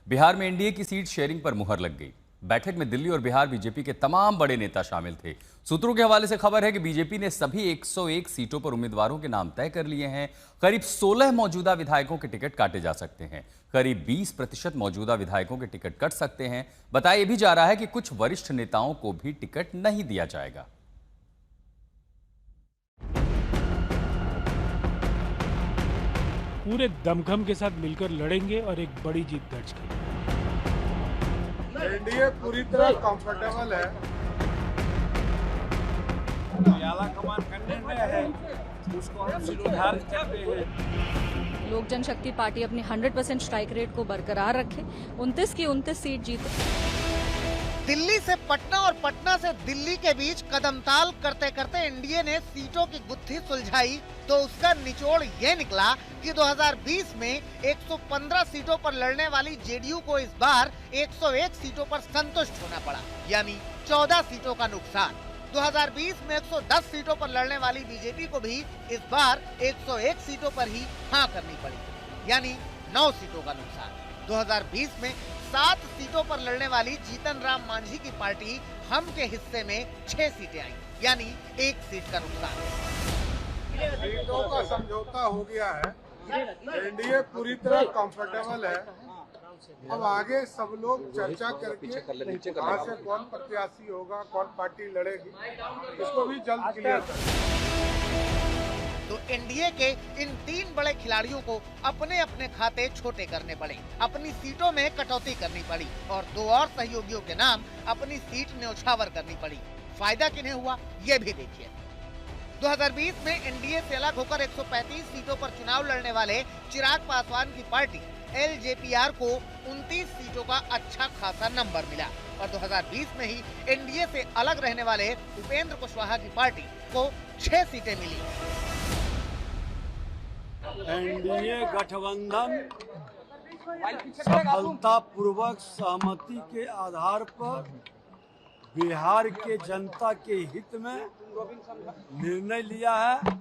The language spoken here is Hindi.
बिहार में एनडीए की सीट शेयरिंग पर मुहर लग गई। बैठक में दिल्ली और बिहार बीजेपी के तमाम बड़े नेता शामिल थे। सूत्रों के हवाले से खबर है कि बीजेपी ने सभी 101 सीटों पर उम्मीदवारों के नाम तय कर लिए हैं। करीब 16 मौजूदा विधायकों के टिकट काटे जा सकते हैं। करीब 20% मौजूदा विधायकों के टिकट कट सकते हैं। बताया भी जा रहा है कि कुछ वरिष्ठ नेताओं को भी टिकट नहीं दिया जाएगा। पूरे दमखम के साथ मिलकर लड़ेंगे और एक बड़ी जीत दर्ज करेंगे। एनडीए पूरी तरह कंफर्टेबल है। आला कमान करने में है, उसको हम सिरोधार करते हैं। लोक जनशक्ति पार्टी अपनी 100% स्ट्राइक रेट को बरकरार रखे, 29 की 29 सीट जीते। दिल्ली से पटना और पटना से दिल्ली के बीच कदमताल करते करते एनडीए ने सीटों की गुत्थी सुलझाई तो उसका निचोड़ ये निकला कि 2020 में 115 सीटों पर लड़ने वाली जेडीयू को इस बार 101 सीटों पर संतुष्ट होना पड़ा, यानी 14 सीटों का नुकसान। 2020 में 110 सीटों पर लड़ने वाली बीजेपी को भी इस बार 101 सीटों पर ही हाँ करनी पड़ी, यानी 9 सीटों का नुकसान। 2020 में 7 सीटों पर लड़ने वाली जीतन राम मांझी की पार्टी हम के हिस्से में 6 सीटें आई, यानी 1 सीट का नुकसान। सीटों का समझौता हो गया है। एनडीए पूरी तरह कंफर्टेबल है। अब आगे सब लोग चर्चा करके कहाँ से कौन प्रत्याशी होगा, कौन पार्टी लड़ेगी, इसको भी जल्द क्लियर करेंगे। तो एनडीए के इन 3 बड़े खिलाड़ियों को अपने अपने खाते छोटे करने पड़े, अपनी सीटों में कटौती करनी पड़ी और 2 और सहयोगियों के नाम अपनी सीट न्यौछावर करनी पड़ी। फायदा किन्हें हुआ ये भी देखिए। 2020 में एनडीए से अलग होकर 135 सीटों पर चुनाव लड़ने वाले चिराग पासवान की पार्टी एलजेपीआर को 29 सीटों का अच्छा खासा नंबर मिला और 2020 में ही एनडीए से अलग रहने वाले उपेंद्र कुशवाहा की पार्टी को 6 सीटें मिली। एनडीए गठबंधन सफलतापूर्वक सहमति के आधार पर बिहार के जनता के हित में निर्णय लिया है।